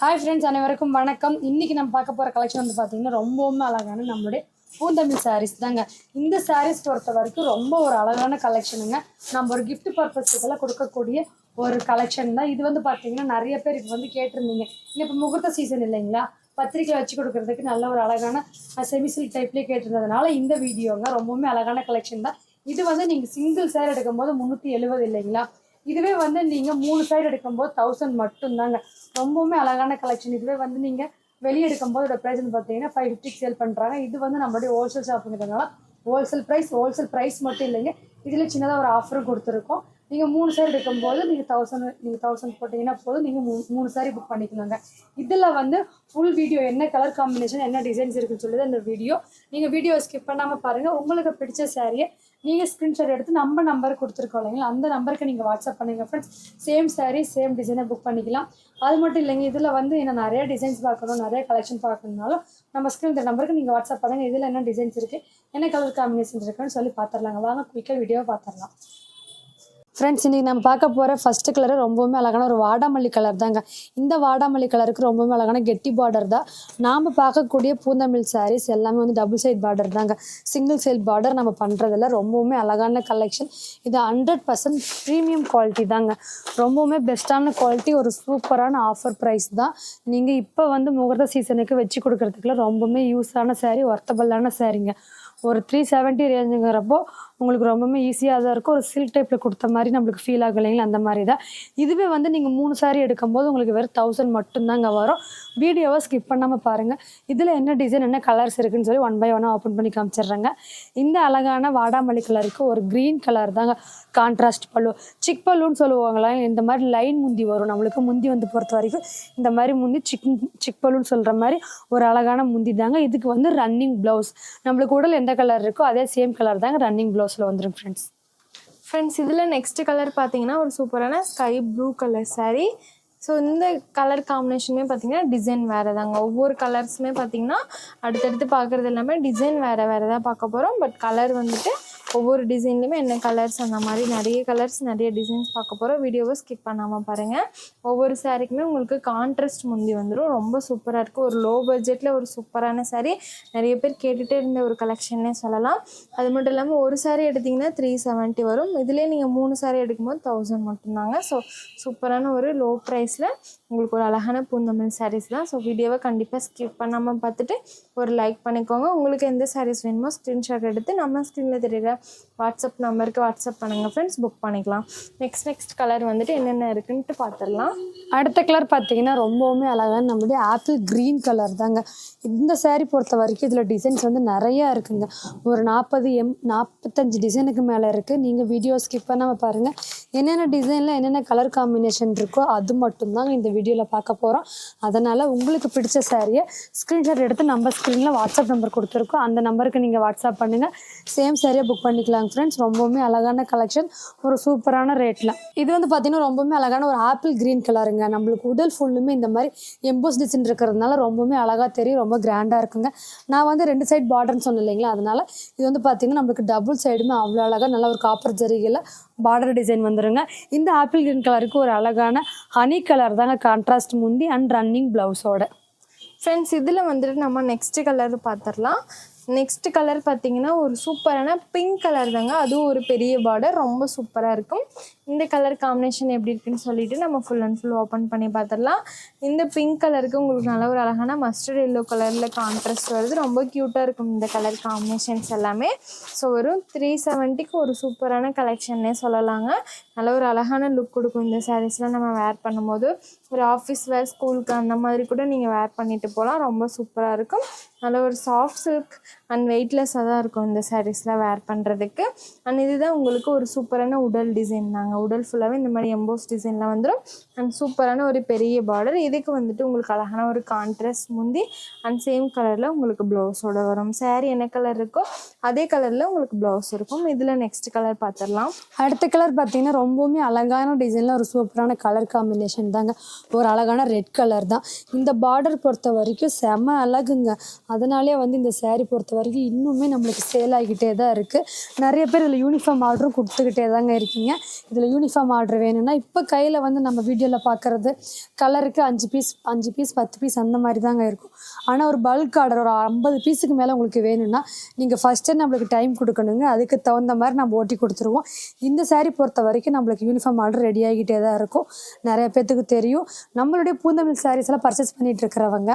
Hi friends, அனைவருக்கும் வணக்கம். இன்றைக்கி நம்ம பார்க்க போகிற கலெக்ஷன் வந்து பார்த்திங்கன்னா ரொம்பவுமே அழகான நம்மளுடைய பூந்தமிழ் சாரீஸ் தாங்க. இந்த சாரீஸ் பொறுத்த வரைக்கும் ரொம்ப ஒரு அழகான கலெக்ஷனுங்க. நம்ம ஒரு கிஃப்ட் பர்பஸ்க்கெல்லாம் கொடுக்கக்கூடிய ஒரு கலெக்ஷன் தான். இது வந்து பார்த்திங்கன்னா நிறைய பேர் இப்போ வந்து கேட்டிருந்தீங்க. இப்போ முகூர்த்த சீசன் இல்லைங்களா, பத்திரிக்கை வச்சு கொடுக்கறதுக்கு நல்ல ஒரு அழகான செமிசில்க் டைப்லேயே கேட்டிருந்ததுனால இந்த வீடியோங்க ரொம்பவுமே அழகான கலெக்ஷன் தான். இது வந்து நீங்கள் சிங்கிள் சேர் எடுக்கும்போது 370 இல்லைங்களா, இதுவே வந்து நீங்கள் 3 சைடு எடுக்கும்போது 1000 மட்டும்தாங்க. ரொம்பவுமே அழகான கலெக்ஷன். இதுவே வந்து நீங்கள் வெளியே எடுக்கும்போது இதோட ப்ரைஸ் வந்து பார்த்தீங்கன்னா 550 சேல் பண்ணுறாங்க. இது வந்து நம்மளுடைய ஹோல்சேல் ஷாப்புங்கிறதுனால ஹோல்சேல் ப்ரைஸ் மட்டும் இல்லைங்க, இதில் சின்னதாக ஒரு ஆஃபரும் கொடுத்துருக்கோம். நீங்கள் 3 சாரி எடுக்கும்போது நீங்கள் 1000 போட்டிங்கன்னா போதும், நீங்கள் 3 சாரி புக் பண்ணிக்கலாங்க. இதில் வந்து ஃபுல் வீடியோ என்ன கலர் காம்பினேஷன் என்ன டிசைன்ஸ் இருக்குன்னு சொல்லுது அந்த வீடியோ. நீங்கள் வீடியோ ஸ்கிப் பண்ணாமல் பாருங்கள். உங்களுக்கு பிடிச்ச சாரியை நீங்கள் ஸ்க்ரீன்ஷாட் எடுத்து நம்ம நம்பருக்கு கொடுத்துருக்கோம் இல்லைங்களா, அந்த நம்பருக்கு நீங்கள் வாட்ஸ்அப் பண்ணுங்கள் ஃப்ரெண்ட்ஸ். சேம் சாரீ சேம் டிசைனை புக் பண்ணிக்கலாம். அது மட்டும் இல்லைங்க, இதில் வந்து இன்னும் நிறைய டிசைன்ஸ் பார்க்கணும், நிறைய கலெக்ஷன் பார்க்கணுனாலும் நம்ம ஸ்க்ரீன் நம்பருக்கு நீங்கள் வாட்ஸ்அப் பண்ணுங்கள். இதில் என்ன டிசைன்ஸ் இருக்குது என்ன கலர் காம்பினேஷன்ஸ் இருக்குன்னு சொல்லி பார்த்துடலாங்க. வாங்க குயிக்காக வீடியோ பார்த்துடலாம். ஃப்ரெண்ட்ஸ், இன்றைக்கி நம்ம பார்க்க போகிற ஃபஸ்ட்டு கலரு ரொம்பவுமே அழகான ஒரு வாடாமல்லி கலர் தாங்க. இந்த வாடாமல்லி கலருக்கு ரொம்பவுமே அழகான கெட்டி பார்டர் தான். நாம் பார்க்கக்கூடிய பூந்தமிழ் சாரீஸ் எல்லாமே வந்து டபுள் சைட் பார்டர் தாங்க. சிங்கிள் சைட் பார்டர் நம்ம பண்ணுறதில்ல. ரொம்பவுமே அழகான கலெக்ஷன். இது 100% ப்ரீமியம் குவாலிட்டி தாங்க. ரொம்பவுமே பெஸ்ட்டான குவாலிட்டி, ஒரு சூப்பரான ஆஃபர் ப்ரைஸ் தான். நீங்கள் இப்போ வந்து முகூர்த்த சீசனுக்கு வச்சு கொடுக்குறதுக்குள்ள ரொம்பவுமே யூஸான சாரீ, ஒர்த்தபுளான சாரீங்க. ஒரு 370 ரேஞ்சுங்கிறப்போ உங்களுக்கு ரொம்பவுமே ஈஸியாக தான் இருக்கும். ஒரு சில்க் டைப்பில் கொடுத்த மாதிரி நம்மளுக்கு ஃபீல் ஆகும் இல்லைங்களா, அந்த மாதிரி தான். இதுவே வந்து நீங்கள் 3 சாரி எடுக்கும்போது உங்களுக்கு வெறும் 1000 மட்டும்தாங்க வரும். வீடியோவை ஸ்கிப் பண்ணாமல் பாருங்கள். இதில் என்ன டிசைன் என்ன கலர்ஸ் இருக்குதுன்னு சொல்லி 1 by 1 ஓப்பன் பண்ணி காமிச்சிடுறேங்க. இந்த அழகான வாடாமல்லி கலருக்கு ஒரு க்ரீன் கலர் தாங்க கான்ட்ராஸ்ட் பல்லு. சிக் பல்லுன்னு சொல்லுவாங்களா, இந்த மாதிரி லைன் முந்தி வரும். நம்மளுக்கு முந்தி வந்து பொறுத்த வரைக்கும் இந்த மாதிரி முந்தி சிக் பல்லுன்னு சொல்கிற மாதிரி ஒரு அழகான முந்தி தாங்க. இதுக்கு வந்து ரன்னிங் ப்ளவுஸ். நம்மளுக்கு உடல் எந்த கலர் இருக்கோ அதே சேம் கலர் தாங்க ரன்னிங் ப்ளவுஸில் வந்துடும் ஃப்ரெண்ட்ஸ். இதில் நெக்ஸ்ட் கலர் பார்த்தீங்கன்னா ஒரு சூப்பரான sky blue colour sari. So இந்த கலர் காம்பினேஷனுமே பார்த்தீங்கன்னா டிசைன் வேறு தாங்க. ஒவ்வொரு கலர்ஸுமே பார்த்தீங்கன்னா அடுத்தடுத்து பார்க்குறது எல்லாமே டிசைன் வேறு தான் பார்க்க போகிறோம். பட் கலர் வந்துட்டு ஒவ்வொரு டிசைன்லையுமே என்ன கலர்ஸ் அந்த மாதிரி நிறைய கலர்ஸ் நிறைய டிசைன்ஸ் பார்க்க போகிறோம். வீடியோவை ஸ்கிப் பண்ணாமல் பாருங்கள். ஒவ்வொரு சாரீக்குமே உங்களுக்கு கான்ட்ராஸ்ட் முந்தி வந்துடும். ரொம்ப சூப்பராக இருக்குது. ஒரு லோ பட்ஜெட்டில் ஒரு சூப்பரான சாரீ. நிறைய பேர் கேட்டுகிட்டே இருந்த ஒரு கலெக்ஷன்னே சொல்லலாம். அது மட்டும் இல்லாமல் ஒரு சாரீ எடுத்திங்கன்னா 370 வரும். இதிலே நீங்கள் 3 சாரீ எடுக்கும்போது 1000 மட்டும்தாங்க. ஸோ சூப்பரான ஒரு லோ ப்ரைஸில் உங்களுக்கு ஒரு அழகான பூந்தமிழ் சாரீஸ் தான். ஸோ வீடியோவை கண்டிப்பாக ஸ்கிப் பண்ணாமல் பார்த்துட்டு ஒரு லைக் பண்ணிக்கோங்க. உங்களுக்கு எந்த சாரீஸ் வேணுமோ ஸ்க்ரீன்ஷாட் எடுத்து நம்ம ஸ்க்ரீனில் தெரியுற வாட்ஸ்அப் நம்பருக்கு வாட்ஸ்அப் பண்ணுங்கள் ஃப்ரெண்ட்ஸ், புக் பண்ணிக்கலாம். நெக்ஸ்ட் கலர் வந்துட்டு என்னென்ன இருக்குன்ட்டு பார்த்துடலாம். அடுத்த கலர் பார்த்தீங்கன்னா ரொம்பவுமே அழகான நம்மளுடைய ஆப்பிள் க்ரீன் கலர் தாங்க. இந்த சாரீ பொறுத்த வரைக்கும் இதில் டிசைன்ஸ் வந்து நிறையா இருக்குங்க. ஒரு 45 டிசைனுக்கு மேலே இருக்குது. நீங்கள் வீடியோ ஸ்கிப் பண்ணாமல் பாருங்கள். என்னென்ன டிசைனில் என்னென்ன கலர் காம்பினேஷன் இருக்கோ அது மட்டும்தாங்க இந்த வீடியோவில் பார்க்க போகிறோம். அதனால் உங்களுக்கு பிடிச்ச சாரியை ஸ்க்ரீன்ஷாட் எடுத்து நம்ம ஸ்க்ரீனில் வாட்ஸ்அப் நம்பர் கொடுத்துருக்கோம், அந்த நம்பருக்கு நீங்கள் வாட்ஸ்அப் பண்ணுங்கள். சேம் சாரியை புக் பண்ணிக்கலாங்க ஃப்ரெண்ட்ஸ். ரொம்பவுமே அழகான கலெக்ஷன், ஒரு சூப்பரான ரேட்டில். இது வந்து பார்த்திங்கன்னா ரொம்பவுமே அழகான ஒரு ஆப்பிள் க்ரீன் கலருங்க. நம்மளுக்கு உடல் ஃபுல்லுமே இந்த மாதிரி எம்போஸ் டிசைன் இருக்கிறதுனால ரொம்பவுமே அழகாக தெரியும், ரொம்ப கிராண்டாக இருக்குங்க. நான் வந்து 2 சைட் பார்டர்னு சொன்னேன் இல்லைங்களா, அதனால் இது வந்து பார்த்திங்கன்னா நம்மளுக்கு டபுள் சைடுமே அவ்வளோ அழகாக நல்ல ஒரு காப்பர் ஜரிகையில் பார்டர் டிசைன் வந்துடுங்க. இந்த ஆப்பிள் க்ரீன் கலருக்கு ஒரு அழகான ஹனி கலர் தாங்க கான்ட்ராஸ்ட் முந்தி அண்ட் ரன்னிங் ப்ளவுஸோட. ஃப்ரெண்ட்ஸ், இதில் வந்துட்டு நம்ம நெக்ஸ்ட் கலர் பார்த்துடலாம். நெக்ஸ்ட் கலர் பார்த்தீங்கன்னா ஒரு சூப்பரான பிங்க் கலர் தாங்க. அதுவும் ஒரு பெரிய பார்டர், ரொம்ப சூப்பராக இருக்கும். இந்த கலர் காம்பினேஷன் எப்படி இருக்குன்னு சொல்லிட்டு நம்ம ஃபுல் அண்ட் ஃபுல் ஓப்பன் பண்ணி பார்த்துடலாம். இந்த பிங்க் கலருக்கு உங்களுக்கு நல்ல ஒரு அழகான மஸ்டர்ட் எல்லோ கலரில் கான்ட்ராஸ்ட் வருது. ரொம்ப க்யூட்டாக இருக்கும் இந்த கலர் காம்பினேஷன்ஸ் எல்லாமே. ஸோ ஒரு 370க்கு ஒரு சூப்பரான கலெக்ஷன்னே சொல்லலாங்க. நல்ல ஒரு அழகான லுக் கொடுக்கும் இந்த சாரீஸ்லாம் நம்ம வேர் பண்ணும்போது. ஒரு ஆஃபீஸ் வேர், ஸ்கூலுக்கு அந்த மாதிரி கூட நீங்கள் வேர் பண்ணிட்டு போகலாம். ரொம்ப சூப்பராக இருக்கும். நல்ல ஒரு சாஃப்ட் சில்க் அண்ட் வெயிட்லெஸ்ஸாக தான் இருக்கும் இந்த சாரீஸ்லாம் வேர் பண்ணுறதுக்கு. அண்ட் இதுதான் உங்களுக்கு ஒரு சூப்பரான உடல் டிசைன் தாங்க. உடல் ஃபுல்லாகவே இந்த மாதிரி எம்போஸ் டிசைன்லாம் வந்துடும். அண்ட் சூப்பரான ஒரு பெரிய பார்டர். இதுக்கு வந்துட்டு உங்களுக்கு அழகான ஒரு கான்ட்ராஸ்ட் முந்தி அண்ட் சேம் கலரில் உங்களுக்கு ப்ளவுஸோட வரும். சாரீ என்ன கலர் இருக்கோ அதே கலரில் உங்களுக்கு ப்ளவுஸ் இருக்கும். இதில் நெக்ஸ்ட் கலர் பார்த்துடலாம். அடுத்த கலர் பார்த்தீங்கன்னா ரொம்பவுமே அழகான டிசைனில் ஒரு சூப்பரான கலர் காம்பினேஷன் தாங்க. ஒரு அழகான ரெட் கலர் தான். இந்த பார்டர் பொறுத்த வரைக்கும் செம அழகுங்க. அதனாலே வந்து இந்த saree பொறுத்த வரைக்கும் இன்னுமே நம்மளுக்கு சேல் ஆகிக்கிட்டே தான் இருக்குது. நிறைய பேர் இதில் யூனிஃபார்ம் ஆர்டரும் கொடுத்துக்கிட்டே தாங்க இருக்கீங்க. இதில் யூனிஃபார்ம் ஆர்டர் வேணும்னா இப்போ கையில் வந்து நம்ம வீடியோவில் பார்க்குறது கலருக்கு 5 பீஸ் 10 பீஸ் அந்த மாதிரி தாங்க இருக்கும். ஆனால் ஒரு பல்க் ஆர்டர் ஒரு 50 பீஸுக்கு மேலே உங்களுக்கு வேணும்னா நீங்கள் ஃபஸ்ட்டு நம்மளுக்கு டைம் கொடுக்கணுங்க. அதுக்கு தகுந்த மாதிரி நம்ம ஓட்டி கொடுத்துருவோம். இந்த saree பொறுத்த வரைக்கும் நம்மளுக்கு யூனிஃபார்ம் ஆர்டர் ரெடி ஆகிட்டே தான் இருக்கும். நிறைய பேர்த்துக்கு தெரியும். நம்மளுடைய பூந்தமிழ் sarees எல்லாம் பர்ச்சேஸ் பண்ணிட்டு இருக்கிறவங்க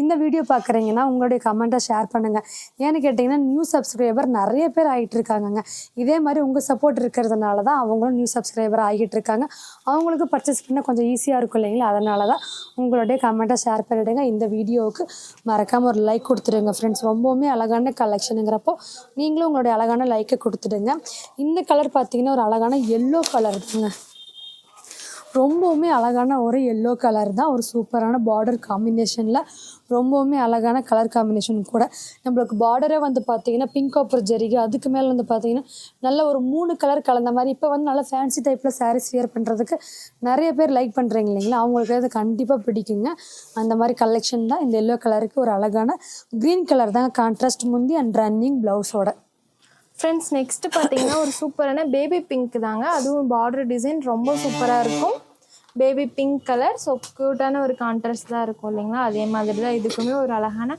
இந்த வீடியோ பார்க்குறீங்கன்னா உங்களுடைய கமெண்ட்டை ஷேர் பண்ணுங்கள். ஏன்னு கேட்டிங்கன்னா நியூ சப்ஸ்கிரைபர் நிறைய பேர் ஆகிட்டு இருக்காங்கங்க. இதே மாதிரி உங்கள் சப்போர்ட் இருக்கிறதுனால தான் அவங்களும் நியூ சப்ஸ்கிரைபர் ஆகிட்டு இருக்காங்க. அவங்களுக்கு பர்ச்சேஸ் பண்ண கொஞ்சம் ஈஸியாக இருக்கும் இல்லைங்களா? அதனால தான் உங்களுடைய கமெண்ட்டை ஷேர் பண்ணிவிடுங்க. இந்த வீடியோவுக்கு மறக்காமல் ஒரு லைக் கொடுத்துடுங்க ஃப்ரெண்ட்ஸ். ரொம்பவுமே அழகான கலெக்ஷனுங்கிறப்போ நீங்களும் உங்களுடைய அழகான லைக்கை கொடுத்துடுங்க. இந்த கலர் பார்த்தீங்கன்னா ஒரு அழகான எல்லோ கலர் தாங்க. ரொம்பவுமே அழகான ஒரு எல்லோ கலர் தான். ஒரு சூப்பரான பார்டர் காம்பினேஷனில் ரொம்பவுமே அழகான கலர் காம்பினேஷன் கூட. நம்மளுக்கு பார்டரே வந்து பார்த்திங்கன்னா பிங்க் காப்பர் ஜரிகை, அதுக்கு மேலே வந்து பார்த்திங்கன்னா நல்ல ஒரு 3 கலர் கலந்த மாதிரி. இப்போ வந்து நல்லா ஃபேன்சி டைப்பில் sarees வியர் பண்ணுறதுக்கு நிறைய பேர் லைக் பண்ணுறீங்க இல்லைங்களா? அவங்களுக்கு அது கண்டிப்பாக பிடிக்குங்க. அந்த மாதிரி கலெக்ஷன் தான் இந்த எல்லோ கலருக்கு. ஒரு அழகான க்ரீன் கலர் தாங்க கான்ட்ராஸ்ட் முந்தி அண்ட் ரன்னிங் ப்ளவுஸோட. ஃப்ரெண்ட்ஸ் நெக்ஸ்ட் பார்த்தீங்கன்னா ஒரு சூப்பரான பேபி பிங்க் தாங்க. அதுவும் பார்டர் டிசைன் ரொம்ப சூப்பராக இருக்கும். Baby pink colour. ஸோ க்யூட்டான ஒரு கான்ட்ராஸ்ட் தான் இருக்கும் இல்லைங்களா? அதே மாதிரி தான் இதுக்குமே ஒரு அழகான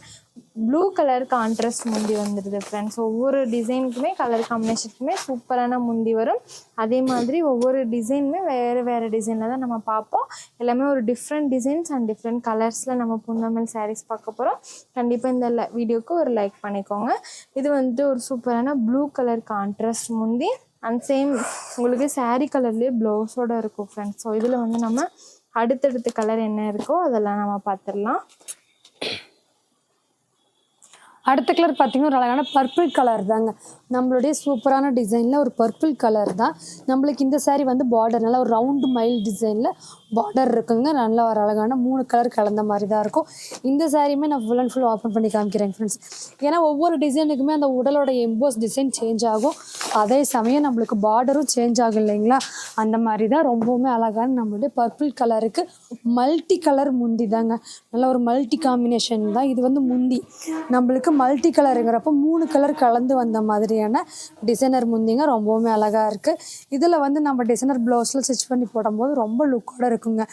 ப்ளூ கலர் கான்ட்ராஸ்ட் முந்தி வந்துடுது ஃப்ரெண்ட்ஸ். ஒவ்வொரு டிசைனுக்குமே கலர் காம்பினேஷனுக்குமே சூப்பரான முந்தி வரும். அதே மாதிரி ஒவ்வொரு டிசைனுமே வேறு வேறு டிசைனில் தான் நம்ம பார்ப்போம். எல்லாமே ஒரு டிஃப்ரெண்ட் டிசைன்ஸ் அண்ட் டிஃப்ரெண்ட் கலர்ஸில் நம்ம பூந்தமிழ் sarees பார்க்க போகிறோம். கண்டிப்பாக இந்த வீடியோவுக்கு ஒரு லைக் பண்ணிக்கோங்க. இது வந்துட்டு ஒரு சூப்பரான ப்ளூ கலர் கான்ட்ராஸ்ட் முந்தி அண்ட் சேம் உங்களுக்கு saree கலர்லேயே ப்ளவுஸோடு இருக்கும் ஃப்ரெண்ட்ஸ். ஸோ இதில் வந்து நம்ம அடுத்தடுத்த கலர் என்ன இருக்கோ அதெல்லாம் நம்ம பார்த்துடலாம். அடுத்த கலர் பார்த்திங்கன்னா ஒரு அழகான பர்பிள் கலர் தாங்க. நம்மளுடைய சூப்பரான டிசைனில் ஒரு பர்பிள் கலர் தான். நம்மளுக்கு இந்த saree வந்து பார்டர் நல்லா ஒரு ரவுண்டு மைல் டிசைனில் பார்டர் இருக்குங்க. நல்லா ஒரு அழகான 3 கலர் கலந்த மாதிரி தான் இருக்கும். இந்த சாரியுமே நான் ஃபுல் அண்ட் ஃபுல் ஓப்பன் பண்ணி காமிக்கிறேன் ஃப்ரெண்ட்ஸ். ஏன்னா ஒவ்வொரு டிசைனுக்குமே அந்த உடலோட எம்போஸ் டிசைன் சேஞ்ச் ஆகும். அதே சமயம் நம்மளுக்கு பார்டரும் சேஞ்ச் ஆகும் இல்லைங்களா? அந்த மாதிரி தான் ரொம்பவுமே அழகான நம்மளுடைய பர்பிள் கலருக்கு மல்டி கலர் முந்தி தாங்க. நல்ல ஒரு மல்டி காம்பினேஷன் தான் இது வந்து முந்தி. நம்மளுக்கு மல்டி கலருங்கிறப்ப 3 கலர் கலந்து வந்த மாதிரியான டிசைனர் முந்திங்க. ரொம்பவுமே அழகாக இருக்குது. இதில் வந்து நம்ம டிசைனர் ப்ளவுஸில் ஸ்டிச் பண்ணி போடும்போது ரொம்ப லுக்கோடு இருக்குங்க.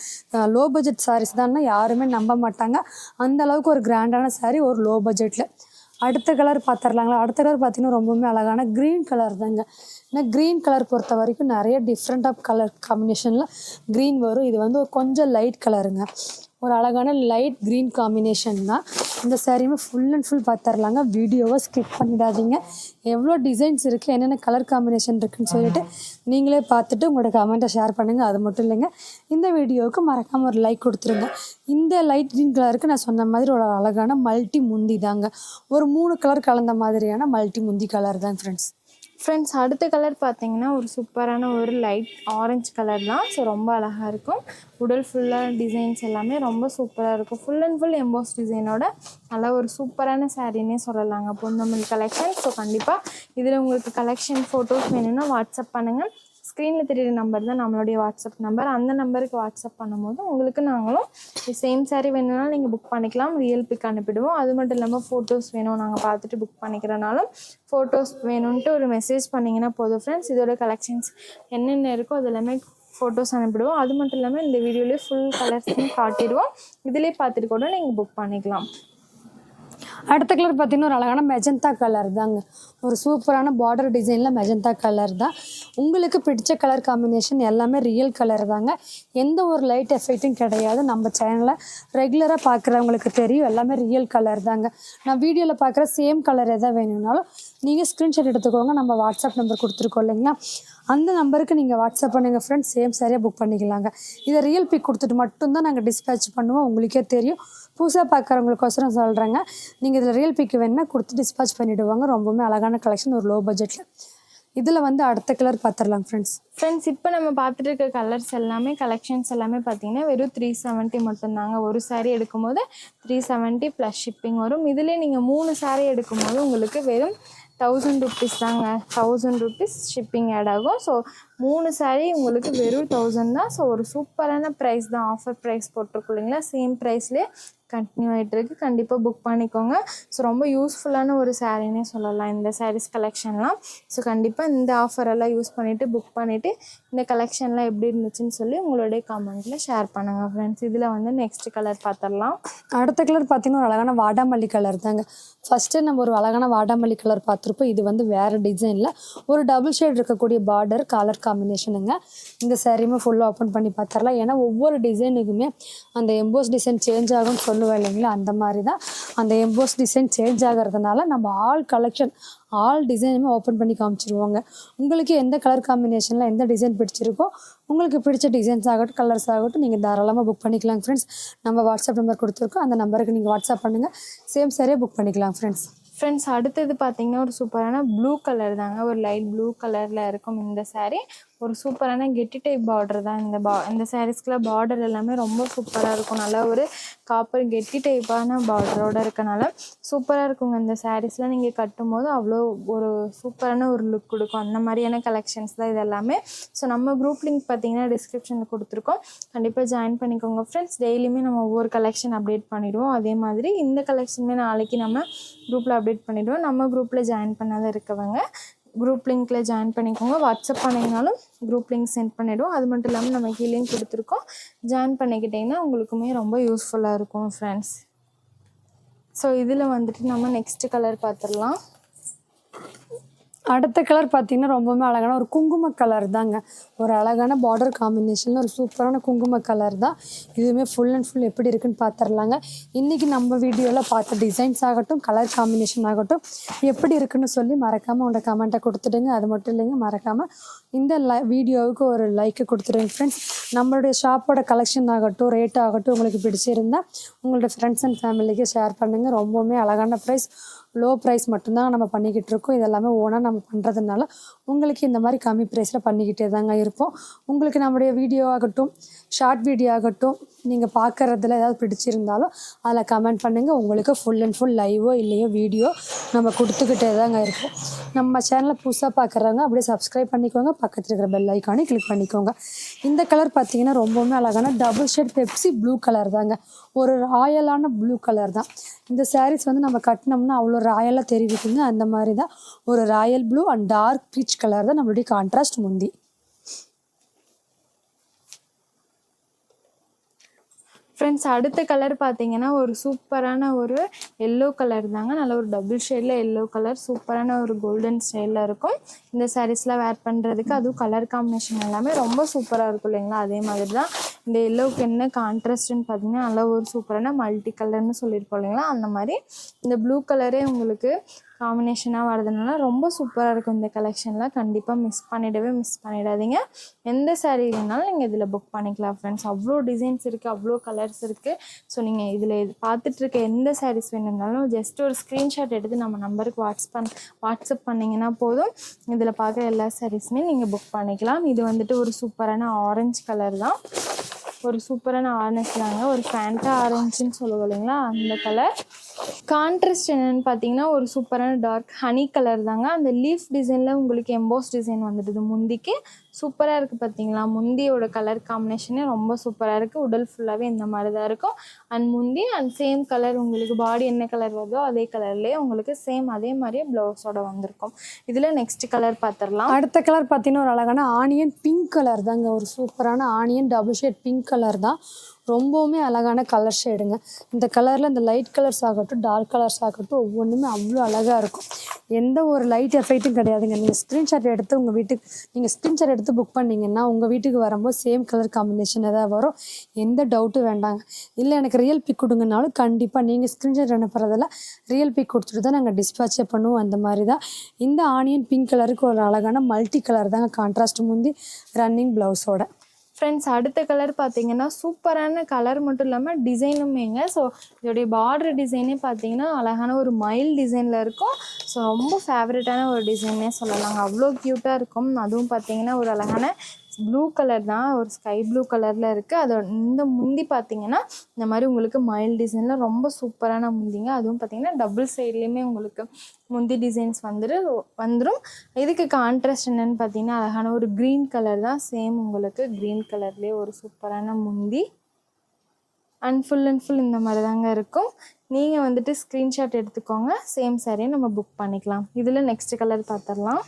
லோ பட்ஜெட் sarees தான்னா யாருமே நம்ப மாட்டாங்க. அந்த அளவுக்கு ஒரு கிராண்டான saree ஒரு லோ பட்ஜெட்டில். அடுத்த கலர் பார்த்துடலாங்களா? அடுத்த கலர் பார்த்திங்கன்னா ரொம்பவுமே அழகான க்ரீன் கலர் தாங்க. ஏன்னா க்ரீன் கலர் பொறுத்த வரைக்கும் நிறைய டிஃப்ரெண்ட் ஆஃப் கலர் காம்பினேஷனில் க்ரீன் வரும். இது வந்து கொஞ்சம் லைட் கலருங்க. ஒரு அழகான லைட் க்ரீன் காம்பினேஷன் தான். இந்த சாரியுமே ஃபுல் அண்ட் ஃபுல் பார்த்துடலாங்க. வீடியோவை ஸ்கிப் பண்ணிடாதீங்க. எவ்வளோ டிசைன்ஸ் இருக்குது, என்னென்ன கலர் காம்பினேஷன் இருக்குதுன்னு சொல்லிட்டு நீங்களே பார்த்துட்டு உங்களோட கமெண்ட்டை ஷேர் பண்ணுங்கள். அது மட்டும் இல்லைங்க, இந்த வீடியோவுக்கு மறக்காமல் ஒரு லைக் கொடுத்துருங்க. இந்த லைட் க்ரீன் கலருக்கு நான் சொன்ன மாதிரி ஒரு அழகான மல்டி முந்தி தாங்க. ஒரு 3 கலர் கலந்த மாதிரியான மல்டி முந்தி கலர் தான் ஃப்ரெண்ட்ஸ். அடுத்த கலர் பார்த்தீங்கன்னா ஒரு சூப்பரான ஒரு லைட் ஆரஞ்சு கலர் தான். ஸோ ரொம்ப அழகாக இருக்கும். உடல் ஃபுல்லாக டிசைன்ஸ் எல்லாமே ரொம்ப சூப்பராக இருக்கும். ஃபுல் அண்ட் ஃபுல் எம்போஸ் டிசைனோட நல்லா ஒரு சூப்பரான சாரீனே சொல்லலாங்க பூந்தமிழ் கலெக்ஷன். ஸோ கண்டிப்பாக இதில் உங்களுக்கு கலெக்ஷன் ஃபோட்டோஸ் வேணும்னா வாட்ஸ்அப் பண்ணுங்கள். ஸ்க்ரீனில் தெரியுற நம்பர் தான் நம்மளுடைய வாட்ஸ்அப் நம்பர். அந்த நம்பருக்கு வாட்ஸ்அப் பண்ணும்போது உங்களுக்கு நாங்களும் சேம் சாரீ வேணும்னாலும் நீங்கள் புக் பண்ணிக்கலாம். ரியல் பிக் அனுப்பிடுவோம். அது மட்டும் இல்லாமல் ஃபோட்டோஸ் வேணும் நாங்கள் பார்த்துட்டு புக் பண்ணிக்கிறனாலும் ஃபோட்டோஸ் வேணும்ன்ட்டு ஒரு மெசேஜ் பண்ணிங்கன்னா போதும் ஃப்ரெண்ட்ஸ். இதோட கலெக்ஷன்ஸ் என்னென்ன இருக்கோ அது எல்லாமே ஃபோட்டோஸ் அனுப்பிடுவோம். அது மட்டும் இல்லாமல் இந்த வீடியோலேயே ஃபுல் கலர்ஸும் காட்டிடுவோம். இதிலே பார்த்துட்டு கூட நீங்கள் புக் பண்ணிக்கலாம். அடுத்த கலர் பார்த்திங்கன்னா ஒரு அழகான மெஜந்தா கலர் தாங்க. ஒரு சூப்பரான பார்டர் டிசைனில் மெஜந்தா கலர் தான். உங்களுக்கு பிடிச்ச கலர் காம்பினேஷன் எல்லாமே ரியல் கலர் தாங்க. எந்த ஒரு லைட் எஃபெக்ட்டும் கிடையாது. நம்ம சேனலை ரெகுலராக பார்க்குறவங்களுக்கு தெரியும் எல்லாமே ரியல் கலர் தாங்க. நான் வீடியோவில் பார்க்குற சேம் கலர் எதாவது வேணும்னாலும் நீங்கள் ஸ்க்ரீன்ஷாட் எடுத்துக்கோங்க. நம்ம வாட்ஸ்அப் நம்பர் கொடுத்துருக்கோம் இல்லைங்களா? அந்த நம்பருக்கு நீங்கள் வாட்ஸ்அப் பண்ணுங்கள் ஃப்ரெண்ட்ஸ். சேம் சாரியாக புக் பண்ணிக்கலாங்க. இதை ரியல் பிக் கொடுத்துட்டு மட்டும்தான் நாங்கள் டிஸ்பேச் பண்ணுவோம். உங்களுக்கே தெரியும். புதுசாக பார்க்குறவங்களுக்கோசரம் சொல்கிறேங்க. நீங்கள் இதில் ரியல் பிக் வேணுன்னா கொடுத்து டிஸ்பேச் பண்ணிவிடுவாங்க. ரொம்பவுமே அழகான கலெக்ஷன் ஒரு லோ பட்ஜெட்டில். இதில் வந்து அடுத்த கலர் பார்த்துடலாம் ஃப்ரெண்ட்ஸ். இப்போ நம்ம பார்த்துட்டு இருக்க கலர்ஸ் எல்லாமே கலெக்ஷன்ஸ் எல்லாமே பார்த்தீங்கன்னா வெறும் 370 மட்டும்தாங்க. ஒரு சாரீ எடுக்கும்போது 370 ப்ளஸ் ஷிப்பிங் வரும். இதிலே நீங்கள் 3 சாரீ எடுக்கும்போது உங்களுக்கு வெறும் 1000 rupees தாங்க. 1000 rupees ஷிப்பிங் ஆட் ஆகும். ஸோ 3 சாரீ உங்களுக்கு வெறும் 1000 தான். ஸோ ஒரு சூப்பரான ப்ரைஸ் தான். ஆஃபர் ப்ரைஸ் போட்டிருக்கோம் இல்லைங்களா? சேம் ப்ரைஸ்லேயே கண்டினியூ ஆகிட்டு இருக்கு. கண்டிப்பாக புக் பண்ணிக்கோங்க. ஸோ ரொம்ப யூஸ்ஃபுல்லான ஒரு சாரீனே சொல்லலாம் இந்த சாரீஸ் கலெக்ஷன்லாம். ஸோ கண்டிப்பாக இந்த ஆஃபரெல்லாம் யூஸ் பண்ணிவிட்டு புக் பண்ணிவிட்டு இந்த கலெக்ஷன்லாம் எப்படி இருந்துச்சுன்னு சொல்லி உங்களுடைய கமெண்ட்டில் ஷேர் பண்ணுங்கள் ஃப்ரெண்ட்ஸ். இதில் வந்து நெக்ஸ்ட் கலர் பார்த்துடலாம். அடுத்த கலர் பார்த்தீங்கன்னா ஒரு அழகான வாடாமல்லி கலர் தாங்க. ஃபஸ்ட்டு நம்ம ஒரு அழகான வாடாமல்லி கலர் பார்த்துருப்போம். இது வந்து வேறு டிசைனில் ஒரு டபுள் ஷேட் இருக்கக்கூடிய பார்டர் கலர் காம்பினேஷனுங்க. இந்த சாரியுமே ஃபுல்லாக ஓப்பன் பண்ணி பார்த்துடலாம். ஏன்னா ஒவ்வொரு டிசைனுக்குமே அந்த எம்போஸ் டிசைன் சேஞ்ச் ஆகும்னு சொல்லுவேன் இல்லைங்களா, அந்த மாதிரி தான் அந்த எம்போஸ் டிசைன் சேஞ்ச் ஆகிறதுனால நம்ம ஆல் கலெக்ஷன் ஆல் டிசைனுமே ஓப்பன் பண்ணி காமிச்சிருவோங்க. உங்களுக்கு எந்த கலர் காம்பினேஷனில் எந்த டிசைன் பிடிச்சிருக்கோ உங்களுக்கு பிடிச்ச டிசைன்ஸ் ஆகட்டும் கலர்ஸ் ஆகட்டும் நீங்கள் தாராளமாக புக் பண்ணிக்கலாம் ஃப்ரெண்ட்ஸ். நம்ம வாட்ஸ்அப் நம்பர் கொடுத்துருக்கோம். அந்த நம்பருக்கு நீங்கள் வாட்ஸ்அப் பண்ணுங்கள். சேம் சாரியே புக் பண்ணிக்கலாம் ஃப்ரெண்ட்ஸ். அடுத்தது பார்த்தீங்கன்னா ஒரு சூப்பரான ப்ளூ கலர் தாங்க. ஒரு லைட் ப்ளூ கலரில் இருக்கும் இந்த சாரீ. ஒரு சூப்பரான கெட்டி டைப் பார்டர் தான் இந்த சாரீஸ்க்குலாம் பார்டர் எல்லாமே ரொம்ப சூப்பராக இருக்கும். நல்லா ஒரு காப்பர் கெட்டி டைப்பான பார்டரோடு இருக்கனால சூப்பராக இருக்குங்க. இந்த சாரீஸ்லாம் நீங்கள் கட்டும் போது அவ்வளோ ஒரு சூப்பரான ஒரு லுக் கொடுக்கும். அந்த மாதிரியான கலெக்ஷன்ஸ் தான் இது எல்லாமே. ஸோ நம்ம குரூப் லிங்க் பார்த்தீங்கன்னா டிஸ்கிரிப்ஷனில் கொடுத்துருக்கோம். கண்டிப்பாக ஜாயின் பண்ணிக்கோங்க ஃப்ரெண்ட்ஸ். டெய்லியுமே நம்ம ஒவ்வொரு கலெக்ஷன் அப்டேட் பண்ணிவிடுவோம். அதே மாதிரி இந்த கலெக்ஷனுமே நாளைக்கு நம்ம குரூப்பில் அப்டேட் பண்ணிவிடுவோம். நம்ம குரூப்பில் ஜாயின் பண்ணாத இருக்கவங்க குரூப் லிங்க்கில் ஜாயின் பண்ணிக்கோங்க. வாட்ஸ்அப் பண்ணிங்கனாலும் குரூப் லிங்க் சென்ட் பண்ணிவிடுவோம். அது மட்டும் இல்லாமல் நம்ம கீழே கொடுத்துருக்கோம். ஜாயின் பண்ணிக்கிட்டிங்கன்னா உங்களுக்குமே ரொம்ப யூஸ்ஃபுல்லாக இருக்கும் ஃப்ரெண்ட்ஸ். ஸோ இதில் வந்துட்டு நம்ம நெக்ஸ்ட் கலர் பார்த்துடலாம். அடுத்த கலர் பார்த்தீங்கன்னா ரொம்பவுமே அழகான ஒரு குங்கும கலர் தாங்க. ஒரு அழகான பார்டர் காம்பினேஷனில் ஒரு சூப்பரான குங்கும கலர் தான். இதுவுமே ஃபுல் அண்ட் ஃபுல் எப்படி இருக்குன்னு பார்த்துடலாங்க. இன்றைக்கி நம்ம வீடியோவில் பார்த்த டிசைன்ஸ் ஆகட்டும் கலர் காம்பினேஷன் ஆகட்டும் எப்படி இருக்குன்னு சொல்லி மறக்காமல் உங்களோட கமெண்ட்டை கொடுத்துடுங்க. அது மட்டும் இல்லைங்க, மறக்காமல் இந்த வீடியோவுக்கு ஒரு லைக்கு கொடுத்துடுங்க ஃப்ரெண்ட்ஸ். நம்மளுடைய ஷாப்போட கலெக்ஷன் ஆகட்டும் ரேட் ஆகட்டும் உங்களுக்கு பிடிச்சிருந்தால் உங்களோட ஃப்ரெண்ட்ஸ் அண்ட் ஃபேமிலிக்கு ஷேர் பண்ணுங்கள். ரொம்பவுமே அழகான ப்ரைஸ், லோ ப்ரைஸ் மட்டும்தான் நம்ம பண்ணிக்கிட்டு இருக்கோம். இதெல்லாமே ஓனாக நம்ம பண்ணுறதுனால உங்களுக்கு இந்த மாதிரி கம்மி ப்ரைஸில் பண்ணிக்கிட்டே தாங்க இருப்போம். உங்களுக்கு நம்முடைய வீடியோ ஆகட்டும் ஷார்ட் வீடியோ ஆகட்டும் நீங்கள் பார்க்குறதுல ஏதாவது பிடிச்சிருந்தாலும் அதில் கமெண்ட் பண்ணுங்கள். உங்களுக்கு ஃபுல் அண்ட் ஃபுல் லைவோ இல்லையோ வீடியோ நம்ம கொடுத்துக்கிட்டே தாங்க இருப்போம். நம்ம சேனலை புதுசாக பார்க்குறவங்க அப்படியே சப்ஸ்கிரைப் பண்ணிக்கோங்க. பக்கத்தில் இருக்கிற பெல் ஐக்கானே கிளிக் பண்ணிக்கோங்க. இந்த கலர் பார்த்தீங்கன்னா ரொம்பவுமே அழகான double shade Pepsi blue colour தாங்க. ஒரு ராயலான ப்ளூ கலர் தான். இந்த சாரீஸ் வந்து நம்ம கட்டினோம்னா அவ்வளோ ராயலாக தெரிவிக்குங்க. அந்த மாதிரி தான் ஒரு royal blue and dark peach colour தான் நம்மளுடைய கான்ட்ராஸ்ட் முந்தி. ஃப்ரெண்ட்ஸ் அடுத்த கலர் பார்த்தீங்கன்னா ஒரு சூப்பரான ஒரு எல்லோ கலர் தாங்க. நல்ல ஒரு டபுள் ஷேடில் எல்லோ கலர் சூப்பரான ஒரு கோல்டன் ஸ்டைலில் இருக்கும். இந்த சாரீஸ்லாம் வேர் பண்ணுறதுக்கு அதுவும் கலர் காம்பினேஷன் எல்லாமே ரொம்ப சூப்பராக இருக்கும் இல்லைங்களா. அதே மாதிரி தான் இந்த எல்லோவுக்கு என்ன கான்ட்ராஸ்ட்னு பார்த்தீங்கன்னா நல்ல ஒரு சூப்பரான மல்டி கலர்னு சொல்லியிருப்போம் இல்லைங்களா. அந்த மாதிரி இந்த ப்ளூ கலரே உங்களுக்கு காம்பினேஷனாக வரதுனால ரொம்ப சூப்பராக இருக்கும். இந்த கலெக்ஷனில் கண்டிப்பாக மிஸ் பண்ணிடாதீங்க. எந்த சாரீ வேணாலும் நீங்கள் இதில் புக் பண்ணிக்கலாம் ஃப்ரெண்ட்ஸ். அவ்வளோ டிசைன்ஸ் இருக்குது, அவ்வளோ கலர்ஸ் இருக்குது. ஸோ நீங்கள் இதில் பார்த்துட்ருக்க எந்த சாரீஸ் வேணும்னாலும் ஜஸ்ட் ஒரு ஸ்க்ரீன்ஷாட் எடுத்து நம்ம நம்பருக்கு வாட்ஸ்அப் பண்ணிங்கன்னா போதும். இதில் பார்க்குற எல்லா சாரீஸுமே நீங்கள் புக் பண்ணிக்கலாம். இது வந்துட்டு ஒரு சூப்பரான ஆரஞ்சு கலர் தான். ஒரு சூப்பரான ஆரஞ்சு தாங்க. ஒரு ஃபேண்டா ஆரஞ்சுன்னு சொல்லுவோம் இல்லைங்களா, அந்த கலர். கான்ட்ராஸ்ட் என்னென்னு பார்த்தீங்கன்னா ஒரு சூப்பரான டார்க் ஹனி கலர் தாங்க. அந்த லீஃப் டிசைனில் உங்களுக்கு எம்போஸ் டிசைன் வந்துடுது முந்திக்கு. சூப்பராக இருக்குது பார்த்தீங்களா. முந்தியோட கலர் காம்பினேஷனே ரொம்ப சூப்பராக இருக்குது. உடல் ஃபுல்லாகவே இந்த மாதிரி தான் இருக்கும். அண்ட் முந்தி அண்ட் சேம் கலர் உங்களுக்கு பாடி என்ன கலர் வருதோ அதே கலர்லேயே உங்களுக்கு சேம் அதே மாதிரியே ப்ளவுஸோட வந்திருக்கும். இதில் நெக்ஸ்ட் கலர் பார்த்துடலாம். அடுத்த கலர் பார்த்தீங்கன்னா ஒரு அழகான ஆனியன் பிங்க் கலர் தாங்க. ஒரு சூப்பரான onion double shade pink colour தான். ரொம்பவுமே அழகான கலர் ஷேடுங்க. இந்த கலரில் இந்த லைட் கலர்ஸ் ஆகட்டும் டார்க் கலர்ஸ் ஆகட்டும் ஒவ்வொன்றுமே அவ்வளோ அழகாக இருக்கும். எந்த ஒரு லைட் எஃபெக்ட்டும் கிடையாதுங்க. நீங்கள் ஸ்க்ரீன்ஷாட் எடுத்து உங்கள் வீட்டுக்கு புக் பண்ணிங்கன்னா உங்கள் வீட்டுக்கு வரும்போது சேம் கலர் காம்பினேஷன் ஏதாவது வரும். எந்த டவுட்டும் வேண்டாங்க. இல்லை எனக்கு ரியல் பிக் கொடுங்கனாலும் கண்டிப்பாக நீங்கள் ஸ்க்ரீன்ஷாட் அனுப்புறதில் ரியல் பிக் கொடுத்துட்டு தான் நாங்கள் டிஸ்பேச்சே பண்ணுவோம். அந்த மாதிரி தான் இந்த ஆனியன் பிங்க் கலருக்கு ஒரு அழகான மல்டி கலர் தாங்க கான்ட்ராஸ்ட் முந்தி ரன்னிங் ப்ளவுஸோட. ஃப்ரெண்ட்ஸ் அடுத்த கலர் பார்த்தீங்கன்னா சூப்பரான கலர் மட்டும் இல்லாமல் டிசைனுமேங்க. ஸோ இதோடைய பார்டர் டிசைனே பார்த்தீங்கன்னா அழகான ஒரு மயில் டிசைனில் இருக்கும். ஸோ ரொம்ப ஃபேவரட்டான ஒரு டிசைன்னே சொல்லலாங்க. அவ்வளோ க்யூட்டாக இருக்கும். அதுவும் பார்த்தீங்கன்னா ஒரு அழகான ப்ளூ கலர் தான். ஒரு ஸ்கை ப்ளூ கலரில் இருக்குது. அதோட இந்த முந்தி பார்த்தீங்கன்னா இந்த மாதிரி உங்களுக்கு மயில் டிசைனில் ரொம்ப சூப்பரான முந்திங்க. அதுவும் பார்த்தீங்கன்னா டபுள் சைட்லேயுமே உங்களுக்கு முந்தி டிசைன்ஸ் வந்துடும். இதுக்கு கான்ட்ராஸ்ட் என்னென்னு பார்த்தீங்கன்னா அழகான ஒரு க்ரீன் கலர் தான். சேம் உங்களுக்கு க்ரீன் கலர்லேயே ஒரு சூப்பரான முந்தி. அண்ட் ஃபுல் இந்த மாதிரி தாங்க இருக்கும். நீங்கள் வந்துட்டு ஸ்க்ரீன்ஷாட் எடுத்துக்கோங்க. சேம் சாரியை நம்ம புக் பண்ணிக்கலாம். இதில் நெக்ஸ்ட் கலர் பார்த்துடலாம்.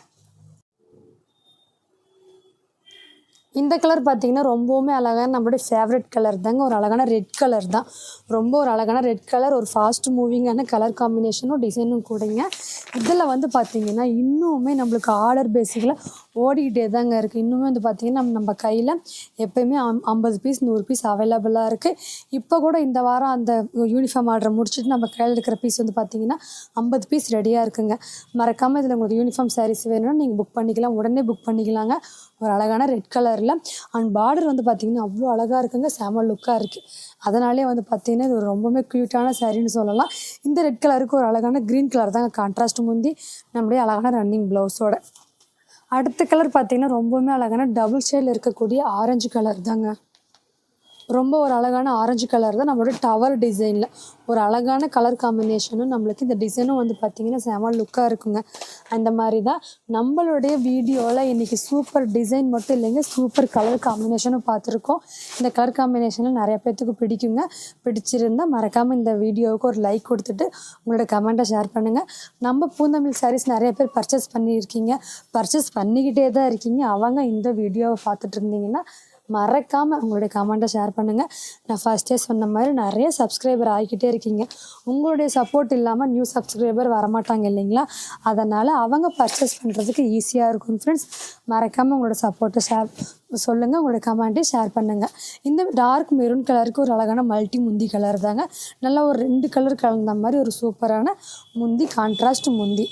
இந்த கலர் பார்த்தீங்கன்னா ரொம்பவுமே அழகான நம்மளுடைய ஃபேவரட் கலர் தாங்க. ஒரு அழகான ரெட் கலர் தான். ரொம்ப ஒரு அழகான ரெட் கலர், ஒரு ஃபாஸ்ட் மூவிங்கான கலர் காம்பினேஷனும் டிசைனும் கூடங்க. இதில் வந்து பார்த்தீங்கன்னா இன்னுமே நம்மளுக்கு ஆர்டர் பேசிக்கில் ஓடிக்கிட்டே தாங்க இருக்குது. இன்னுமே வந்து பார்த்திங்கன்னா நம்ம கையில் எப்போயுமே 50 பீஸ் 100 பீஸ் அவைலபிளாக இருக்குது. இப்போ கூட இந்த வாரம் அந்த யூனிஃபார்ம் ஆர்டரை முடிச்சுட்டு நம்ம கையில் இருக்கிற பீஸ் வந்து பார்த்திங்கன்னா 50 பீஸ் ரெடியாக இருக்குங்க. மறக்காமல் இதில் உங்களுக்கு யூனிஃபார்ம் சாரீஸ் வேணும்னா நீங்கள் புக் பண்ணிக்கலாம். உடனே புக் பண்ணிக்கலாங்க. ஒரு அழகான ரெட் கலரில் அண்ட் பார்டர் வந்து பார்த்திங்கன்னா அவ்வளோ அழகாக இருக்குங்க. செம லுக்காக இருக்குது. அதனாலே வந்து பார்த்திங்கன்னா இது ஒரு ரொம்பவே க்யூட்டான சாரின்னு சொல்லலாம். இந்த ரெட் கலருக்கு ஒரு அழகான க்ரீன் கலர் தாங்க கான்ட்ராஸ்ட் முந்தி நம்மளுடைய அழகான ரன்னிங் ப்ளவுஸோட. அடுத்த கலர் பார்த்திங்கன்னா ரொம்பவுமே அழகான டபுள் ஷேடில் இருக்கக்கூடிய ஆரஞ்சு கலர் தாங்க. ரொம்ப ஒரு அழகான ஆரஞ்சு கலர் தான். நம்மளோட டவர் டிசைனில் ஒரு அழகான கலர் காம்பினேஷனும் நம்மளுக்கு இந்த டிசைனும் வந்து பார்த்திங்கன்னா செம லுக்காக இருக்குங்க. அந்த மாதிரி தான் நம்மளுடைய வீடியோவில் இன்றைக்கி சூப்பர் டிசைன் மட்டும் இல்லைங்க, சூப்பர் கலர் காம்பினேஷனும் பார்த்துருக்கோம். இந்த கலர் காம்பினேஷனில் நிறைய பேர்த்துக்கு பிடிக்குங்க. பிடிச்சிருந்தால் மறக்காமல் இந்த வீடியோவுக்கு ஒரு லைக் கொடுத்துட்டு உங்களோட கமெண்ட்டை ஷேர் பண்ணுங்கள். நம்ம பூந்தமிழ் சாரீஸ் நிறைய பேர் பர்ச்சேஸ் பண்ணியிருக்கீங்க, பர்ச்சேஸ் பண்ணிக்கிட்டே தான் இருக்கீங்க. அவங்க இந்த வீடியோவை பார்த்துட்டு இருந்தீங்கன்னா மறக்காமல் உங்களுடைய கமெண்ட்டை ஷேர் பண்ணுங்கள். நான் ஃபஸ்ட்டே சொன்ன மாதிரி நிறைய சப்ஸ்கிரைபர் ஆகிக்கிட்டே இருக்கீங்க. உங்களுடைய சப்போர்ட் இல்லாமல் நியூ சப்ஸ்கிரைபர் வரமாட்டாங்க இல்லைங்களா? அதனால் அவங்க பர்ச்சேஸ் பண்ணுறதுக்கு ஈஸியாக இருக்கும் ஃப்ரெண்ட்ஸ். மறக்காமல் உங்களோட சப்போர்ட்டை சொல்லுங்கள், உங்களோட கமெண்ட்டை ஷேர் பண்ணுங்கள். இந்த டார்க் மெரூன் கலருக்கு ஒரு அழகான மல்டி முந்தி கலர் தாங்க. நல்லா ஒரு 2 கலர் கலந்த மாதிரி ஒரு சூப்பரான முந்தி, கான்ட்ராஸ்ட் முந்தி.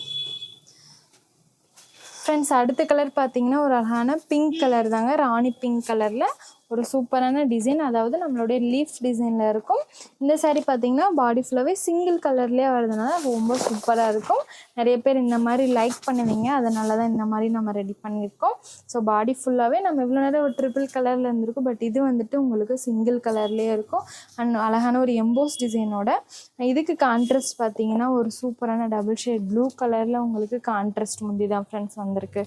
ஃப்ரெண்ட்ஸ் அடுத்த கலர் பார்த்தீங்கன்னா ஒரு அழகான பிங்க் கலர் தாங்க. ராணி பிங்க் கலரில் ஒரு சூப்பரான டிசைன், அதாவது நம்மளுடைய லீஃப் டிசைனில் இருக்கும். இந்த சாரீ பார்த்தீங்கன்னா பாடி ஃபுல்லாகவே சிங்கிள் கலர்லேயே வருதுனால ரொம்ப சூப்பராக இருக்கும். நிறைய பேர் இந்த மாதிரி லைக் பண்ணுவீங்க, அதனால தான் இந்த மாதிரி நம்ம ரெடி பண்ணியிருக்கோம். ஸோ பாடி ஃபுல்லாகவே நம்ம இவ்வளோ நேரம் ஒரு ட்ரிபிள் கலரில் இருந்திருக்கும், பட் இது வந்துட்டு உங்களுக்கு சிங்கிள் கலர்லேயே இருக்கும். அண்ட் அழகான ஒரு எம்போஸ் டிசைனோட. இதுக்கு கான்ட்ராஸ்ட் பார்த்தீங்கன்னா ஒரு சூப்பரான டபுள் ஷேட் ப்ளூ கலரில் உங்களுக்கு கான்ட்ராஸ்ட் முந்தி தான் ஃப்ரெண்ட்ஸ் வந்திருக்கு.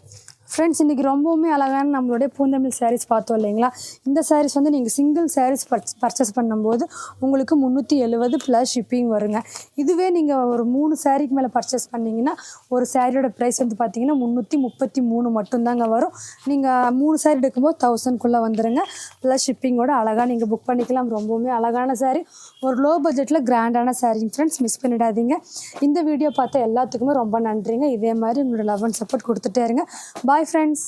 ஃப்ரெண்ட்ஸ் இன்றைக்கி ரொம்பவுமே அழகான நம்மளுடைய பூந்தமிழ் சாரீஸ் பார்த்தோம் இல்லைங்களா? இந்த சாரீஸ் வந்து நீங்கள் சிங்கிள் சாரீஸ் பர்ச்சேஸ் பண்ணும்போது உங்களுக்கு 370 ப்ளஸ் ஷிப்பிங் வருங்க. இதுவே நீங்கள் ஒரு 3 சாரீக்கு மேலே பர்ச்சேஸ் பண்ணிங்கன்னா ஒரு சாரியோட ப்ரைஸ் வந்து பார்த்திங்கன்னா 333 மட்டும்தாங்க வரும். நீங்கள் 3 சாரீ எடுக்கும்போது 1000க்குள்ளே வந்துடுங்க. ப்ளஸ் ஷிப்பிங்கோட அழகாக நீங்கள் புக் பண்ணிக்கலாம். ரொம்பவுமே அழகான சாரீ, ஒரு லோ பட்ஜெட்டில் கிராண்டான சாரீங்க ஃப்ரெண்ட்ஸ். மிஸ் பண்ணிடாதீங்க. இந்த வீடியோ பார்த்த எல்லாத்துக்குமே ரொம்ப நன்றிங்க. இதே மாதிரி உங்களோட லவ் அண்ட் சப்போர்ட் கொடுத்துட்டே இருங்க. Bye friends.